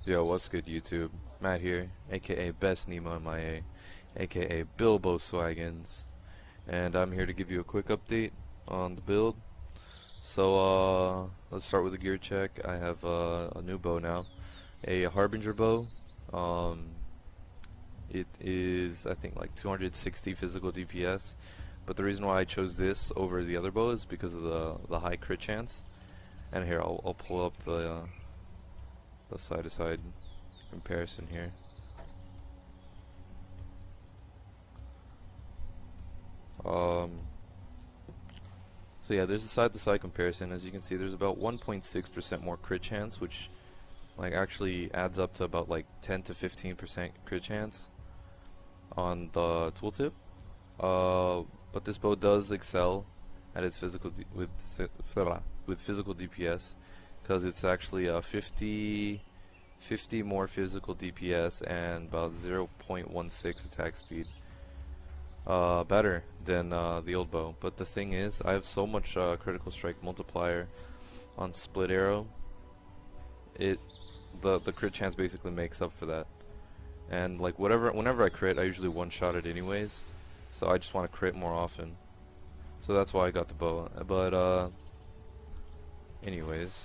Yo, what's good YouTube? Matt here, aka Best Nemo MIA, aka Bilbo Swaggins, and I'm here to give you a quick update on the build. Let's start with the gear check. I have a new bow now, a Harbinger bow. Um, it is, I think, like 260 physical DPS, but the reason why I chose this over the other bow is because of the high crit chance. And here, I'll pull up the side-to-side comparison here. Um, so yeah, there's a side-to-side comparison. As you can see, there's about 1.6% more crit chance, which like actually adds up to about like 10 to 15% crit chance on the tooltip. But this bow does excel at its with physical DPS, because it's actually 50 more physical DPS and about 0.16 attack speed. Better than the old bow. But the thing is, I have so much critical strike multiplier on split arrow. The crit chance basically makes up for that. And like whenever I crit, I usually one-shot it anyways. So I just want to crit more often. So that's why I got the bow. But anyways,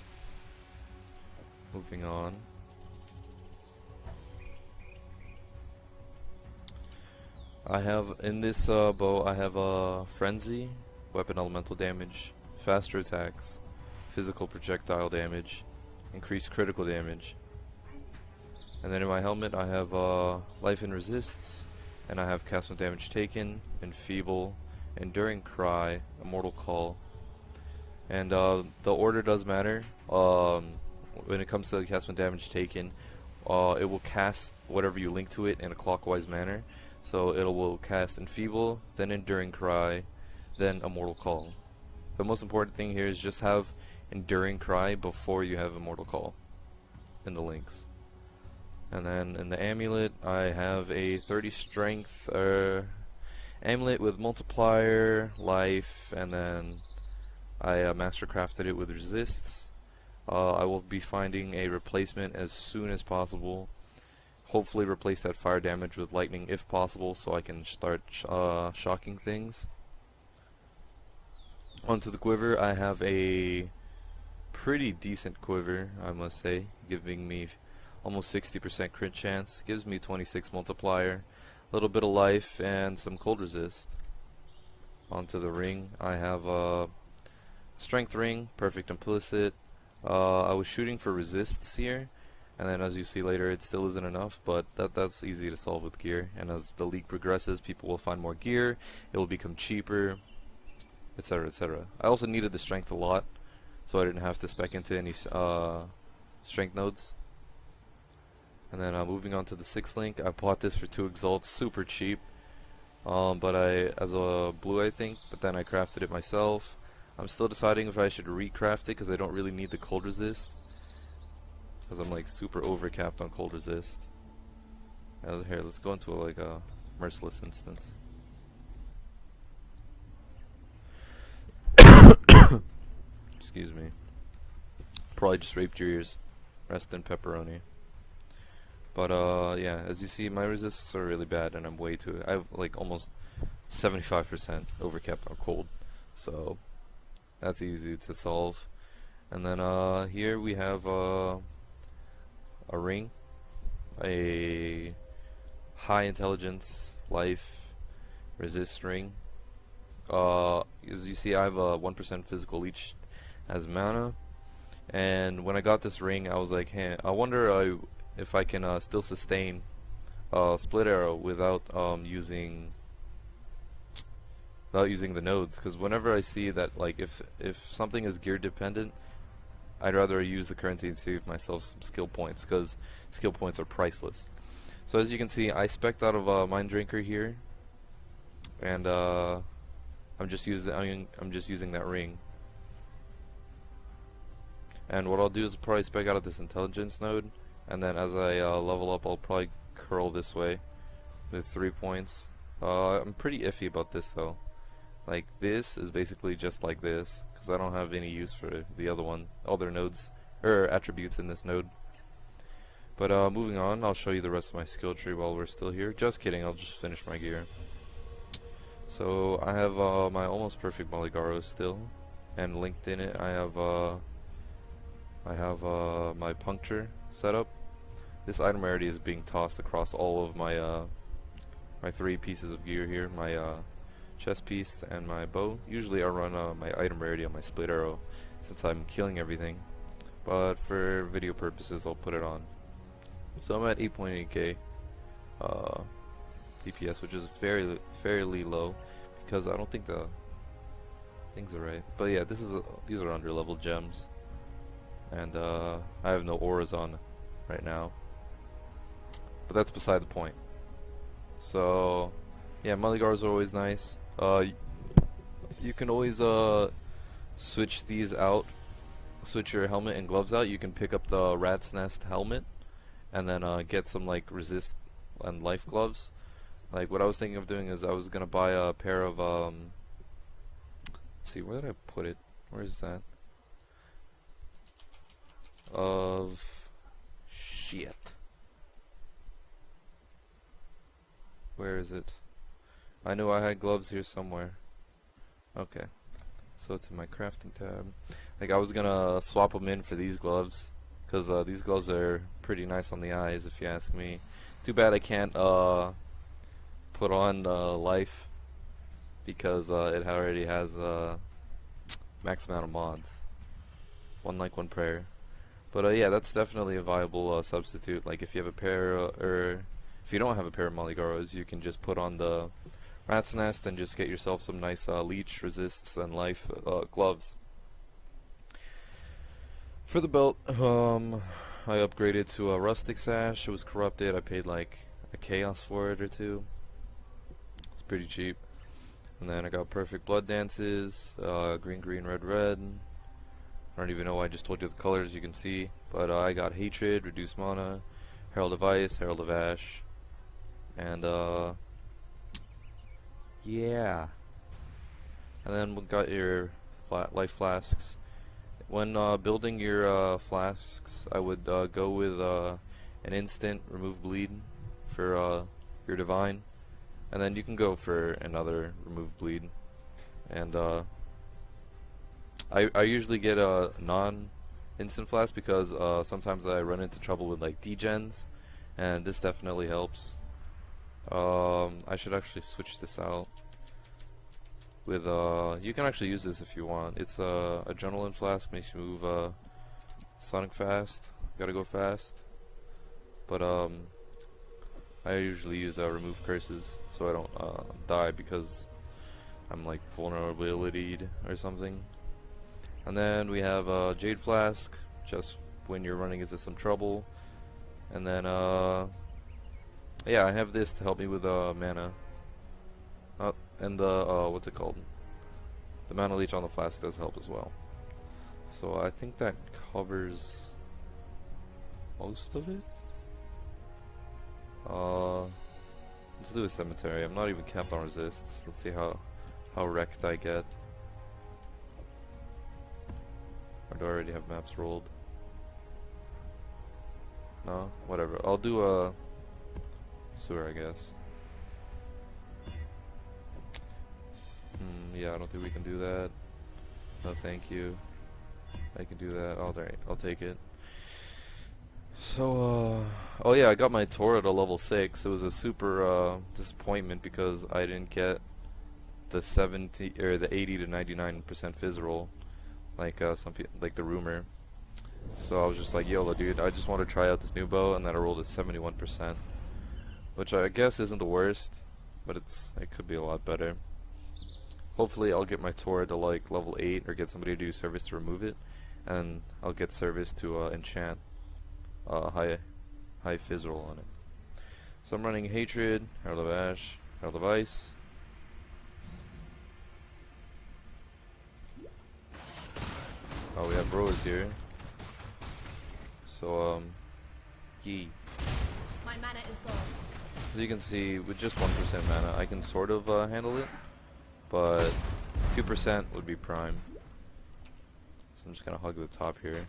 moving on. I have in this bow, I have frenzy, weapon elemental damage, faster attacks, physical projectile damage, increased critical damage. And then in my helmet, I have life and resists, and I have cast no damage taken, enfeeble, enduring cry, immortal call. And the order does matter. When it comes to the cast no damage taken, it will cast whatever you link to it in a clockwise manner. So it will cast Enfeeble, then Enduring Cry, then Immortal Call. The most important thing here is just have Enduring Cry before you have Immortal Call in the links. And then in the amulet, I have a 30 strength amulet with multiplier, life, and then I mastercrafted it with resists. I will be finding a replacement as soon as possible. Hopefully replace that fire damage with lightning if possible, so I can start shocking things. Onto the quiver, I have a pretty decent quiver, I must say, giving me almost 60% crit chance, gives me 26 multiplier, a little bit of life, and some cold resist. Onto the ring, I have a strength ring, perfect implicit. I was shooting for resists here, and then as you see later, it still isn't enough, but that's easy to solve with gear. And as the league progresses, people will find more gear, it will become cheaper, etc, etc. I also needed the strength a lot, so I didn't have to spec into any strength nodes. And then moving on to the 6th link, I bought this for 2 exalts, super cheap, but as a blue I think, but then I crafted it myself. I'm still deciding if I should recraft it, because I don't really need the cold resist, because I'm like super overcapped on cold resist. Here, let's go into like a merciless instance. Excuse me. Probably just raped your ears. Rest in pepperoni. But yeah, as you see, my resists are really bad, and I'm way too. I have like almost 75% overcapped on cold, so that's easy to solve. And then here we have a ring, a high intelligence, life, resist ring. As you see, I have a 1% physical leech as mana, and when I got this ring, I was like, hey, I wonder if I can still sustain split arrow without using the nodes, because whenever I see that, like, if something is gear dependent, I'd rather use the currency and save myself some skill points, because skill points are priceless. So as you can see, I spec'd out of Mind Drinker here, and I'm just using that ring. And what I'll do is probably spec out of this intelligence node, and then as I level up, I'll probably curl this way with 3 points. I'm pretty iffy about this though. Like, this is basically just like this, because I don't have any use for the other nodes or attributes in this node. But moving on, I'll show you the rest of my skill tree while we're still here. Just kidding, I'll just finish my gear. So I have my almost perfect Maligaro still, and linked in it I have my puncture setup. This item rarity is being tossed across all of my my 3 pieces of gear here, my chest piece and my bow. Usually I run my item rarity on my split arrow since I'm killing everything, but for video purposes I'll put it on. So I'm at 8.8k DPS, which is fairly low because I don't think the things are right. But yeah, these are under level gems, and I have no auras on right now. But that's beside the point. So yeah, Maligars are always nice. You can always switch these out, switch your helmet and gloves out. You can pick up the rat's nest helmet and then get some like resist and life gloves. Like what I was thinking of doing is I was gonna buy a pair of let's see, where did I put it? Where is that? Of shit. Where is it? I knew I had gloves here somewhere. Okay, so it's in my crafting tab. Like I was gonna swap them in for these gloves, because these gloves are pretty nice on the eyes if you ask me. Too bad I can't put on life, because it already has max amount of mods. One like, one prayer. But yeah, that's definitely a viable substitute. Like if you have a pair, or if you don't have a pair of Maligaros, you can just put on the rat's nest and just get yourself some nice leech resists and life gloves. For the belt, I upgraded to a rustic sash. It was corrupted. I paid like a chaos for it or two. It's pretty cheap. And then I got perfect blood dances, green, green, red, red. I don't even know why I just told you the colors, you can see. But I got hatred, reduced mana, herald of ice, herald of ash, and yeah. And then we got your life flasks. When building your flasks, I would go with an instant remove bleed for your divine, and then you can go for another remove bleed. And I usually get a non-instant flask because sometimes I run into trouble with like degens, and this definitely helps. I should actually switch this out with you can actually use this if you want. It's a adrenaline flask, makes you move sonic fast. Gotta go fast. But I usually use remove curses so I don't die because I'm like vulnerability'd or something. And then we have a jade flask, just when you're running into some trouble. And then yeah, I have this to help me with mana. And the what's it called? The mana leech on the flask does help as well. So I think that covers most of it. Let's do a cemetery. I'm not even capped on resists. Let's see how wrecked I get. Or do I already have maps rolled? No? Whatever. I'll do a sewer, I guess. Yeah, I don't think we can do that. No, thank you. I can do that. Alright, I'll take it. So, oh yeah, I got my turret at level 6. It was a super disappointment because I didn't get the 70 or the 80 to 99% fizz roll, like some people, like the rumor. So I was just like, YOLO, dude. I just want to try out this new bow, and then I rolled a 71%, which I guess isn't the worst, but it could be a lot better. Hopefully I'll get my turret to like level 8 or get somebody to do service to remove it, and I'll get service to enchant high fizz roll on it. So I'm running hatred, herald of ash, herald of ice. Oh, we have rose here. So yee. My mana is gone. As you can see, with just 1% mana, I can sort of handle it, but 2% would be prime. So I'm just gonna hug the top here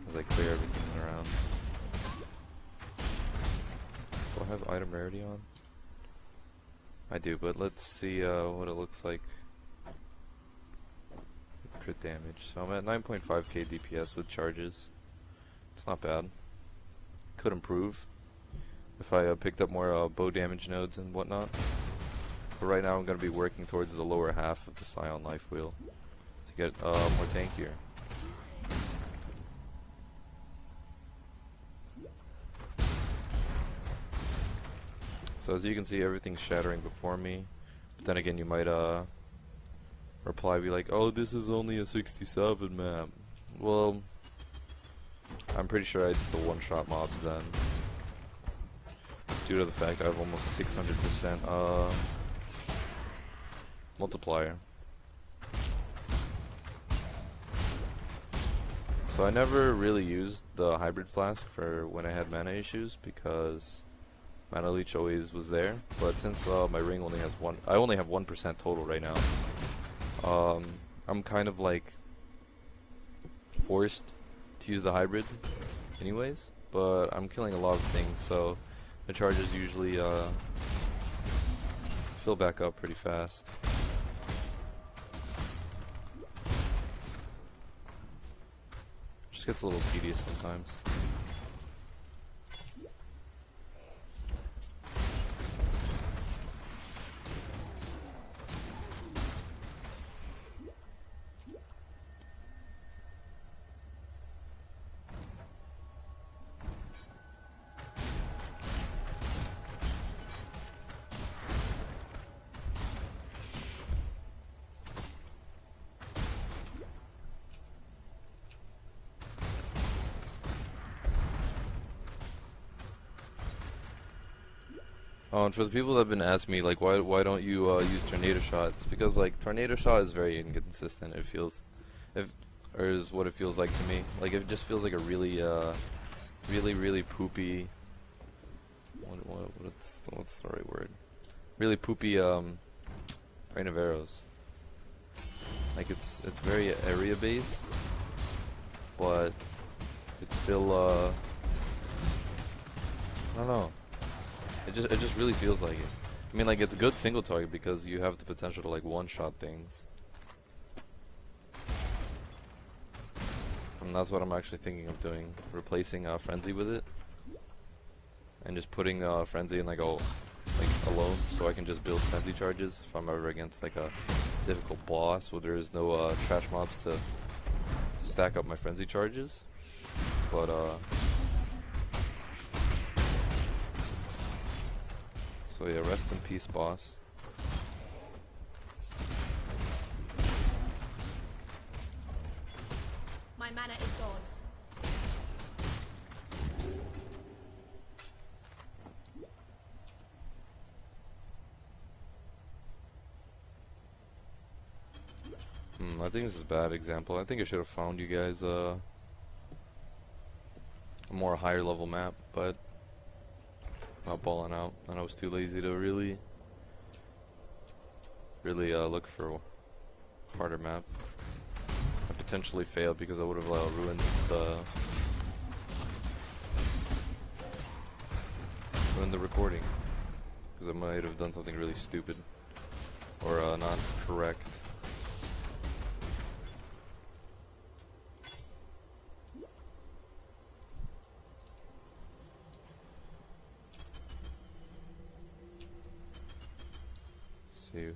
as I clear everything around. I have item rarity on? I do, but let's see what it looks like with crit damage. So I'm at 9.5k DPS with charges. It's not bad. Could improve if I picked up more bow damage nodes and whatnot. But right now I'm going to be working towards the lower half of the Scion life wheel to get more tankier. So as you can see, everything's shattering before me. But then again, you might reply, be like, oh, this is only a 67 map. Well, I'm pretty sure I'd still one-shot mobs then, due to the fact I have almost 600% multiplier. So I never really used the hybrid flask for when I had mana issues because Mana Leech always was there, but since my ring only has I only have 1% total right now. I'm kind of like forced to use the hybrid anyways, but I'm killing a lot of things, so the charges usually fill back up pretty fast. Just gets a little tedious sometimes. Oh, and for the people that have been asking me, like, why don't you use tornado shot? It's because like tornado shot is very inconsistent. It feels, or is what it feels like to me. Like it just feels like a really, really poopy. What's the right word? Really poopy rain of arrows. Like it's very area based, but it's still I don't know. It just really feels like it. I mean, like, it's a good single target because you have the potential to like one-shot things. And that's what I'm actually thinking of doing, replacing Frenzy with it, and just putting Frenzy in like alone, so I can just build Frenzy charges if I'm ever against like a difficult boss where there is no trash mobs to stack up my Frenzy charges. But so yeah, rest in peace, boss. My mana is gone. I think this is a bad example. I think I should have found you guys a more higher level map, but not balling out, and I was too lazy to really look for a harder map. I potentially failed because I would have ruined the recording, because I might have done something really stupid or not correct.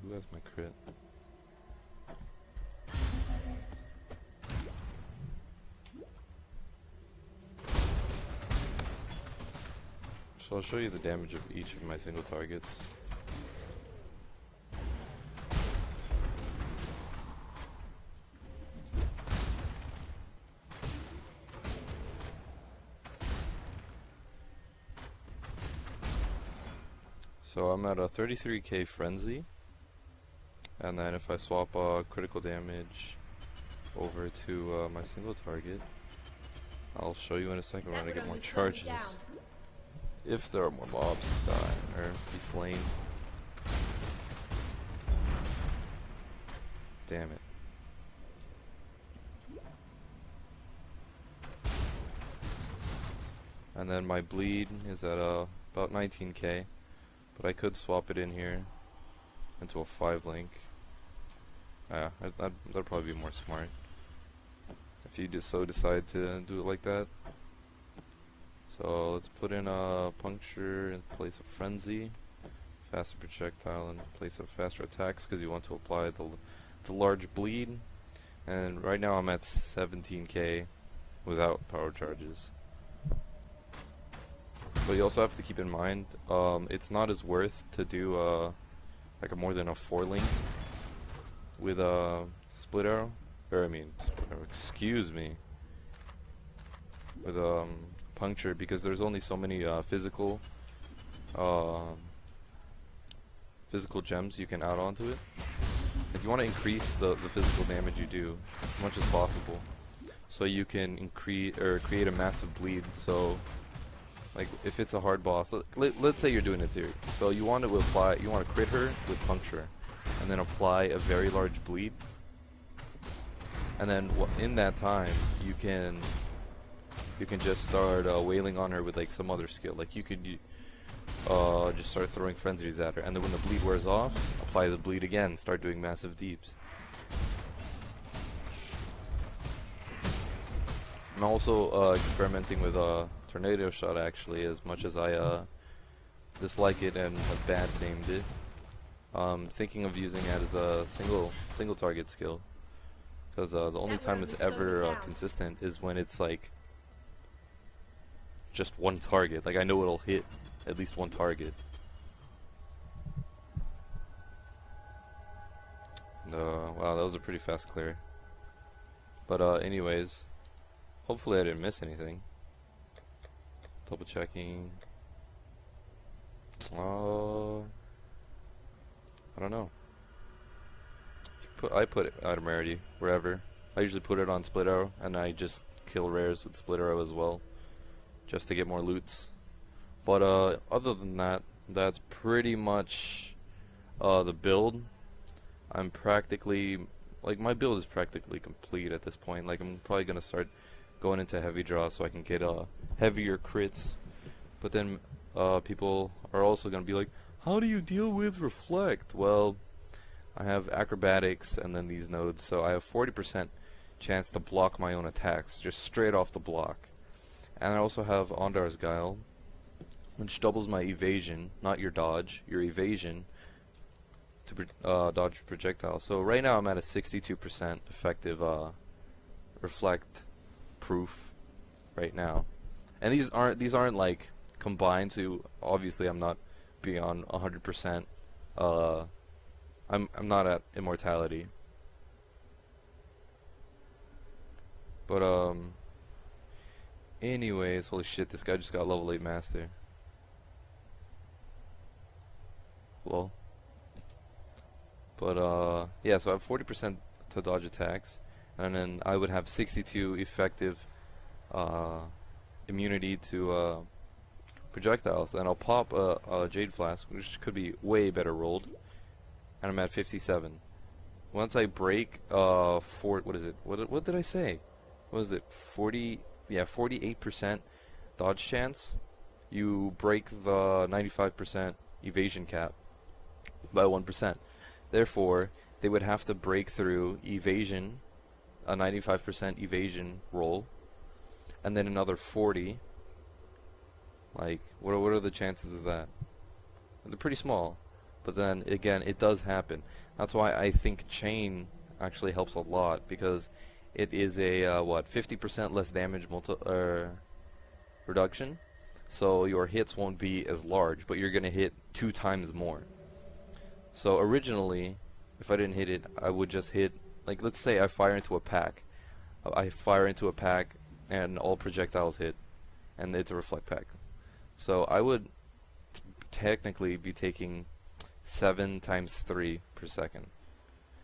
Who has my crit? So I'll show you the damage of each of my single targets. So I'm at a 33k frenzy. And then if I swap critical damage over to my single target, I'll show you in a second when I get more charges. If there are more mobs to die or be slain. Damn it. And then my bleed is at about 19k, but I could swap it in here into a 5 link. Yeah, that'd probably be more smart if you just so decide to do it like that. So let's put in a puncture in place of frenzy, faster projectile in place of faster attacks, because you want to apply the large bleed. And right now I'm at 17k without power charges. But you also have to keep in mind, it's not as worth to do like a more than a 4 link with a split arrow, or I mean, split arrow, excuse me, with puncture, because there's only so many physical gems you can add onto it. If you want to increase the physical damage you do as much as possible, so you can increase or create a massive bleed. So like if it's a hard boss, let's say you're doing it here, so you want to crit her with puncture and then apply a very large bleed, and then in that time you can just start wailing on her with like some other skill. Like you could just start throwing frenzies at her, and then when the bleed wears off, apply the bleed again, start doing massive deeps. I'm also experimenting with tornado shot, actually, as much as I dislike it and have bad named it. Thinking of using it as a single target skill, because the only time it's ever consistent is when it's like just one target. Like I know it'll hit at least one target. Wow, that was a pretty fast clear. But anyways, hopefully I didn't miss anything. Double checking. I don't know. I put item rarity wherever. I usually put it on split arrow, and I just kill rares with split arrow as well, just to get more loots. But other than that, that's pretty much the build. I'm practically, like, my build is practically complete at this point. Like, I'm probably gonna start going into heavy draw so I can get heavier crits. But then people are also gonna be like, how do you deal with reflect? Well, I have acrobatics and then these nodes, so I have 40% chance to block my own attacks just straight off the block. And I also have Ondar's Guile, which doubles my evasion, not your dodge, your evasion, to dodge projectiles. So right now I'm at a 62% effective reflect proof right now. And these aren't like combined, so obviously I'm not beyond 100%. I'm not at immortality. But anyways, holy shit, this guy just got level 8 master. Well, but yeah, so I have 40% to dodge attacks, and then I would have 62 effective immunity to projectiles. Then I'll pop a Jade Flask, which could be way better rolled, and I'm at 57. Once I break what is it? What did I say? What is it? 40? Yeah, 48% dodge chance. You break the 95% evasion cap by 1%. Therefore, they would have to break through evasion, a 95% evasion roll, and then another 40. Like, what are the chances of that? They're pretty small. But then again, it does happen. That's why I think chain actually helps a lot, because it is a 50% less damage reduction. So your hits won't be as large, but you're gonna hit 2 times more. So originally, if I didn't hit it, I would just hit, like, let's say I fire into a pack. I fire into a pack and all projectiles hit, and it's a reflect pack. So I would technically be taking 7 times 3 per second.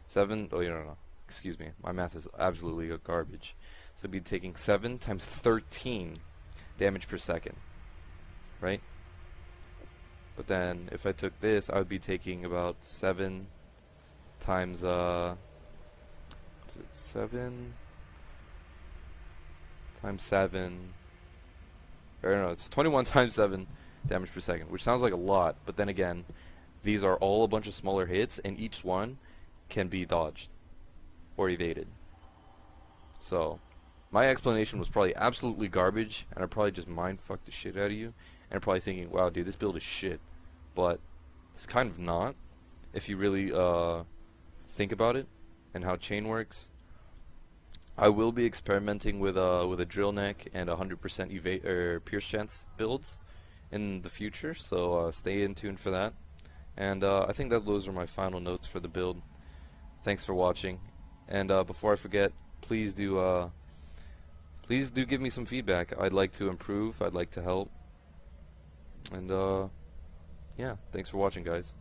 7, oh, no, excuse me, my math is absolutely garbage. So I'd be taking 7 times 13 damage per second, right? But then if I took this, I would be taking about 7 times, is it 7 times 7, or no, it's 21 times 7 damage per second, which sounds like a lot, but then again, these are all a bunch of smaller hits, and each one can be dodged or evaded. So, my explanation was probably absolutely garbage, and I probably just mind-fucked the shit out of you, and you're probably thinking, wow, dude, this build is shit. But it's kind of not, if you really think about it and how chain works. I will be experimenting with a drill neck and 100% evade or pierce chance builds in the future, so stay in tune for that. And I think that those are my final notes for the build. Thanks for watching, and before I forget, please do give me some feedback. I'd like to improve. I'd like to help. And yeah, thanks for watching, guys.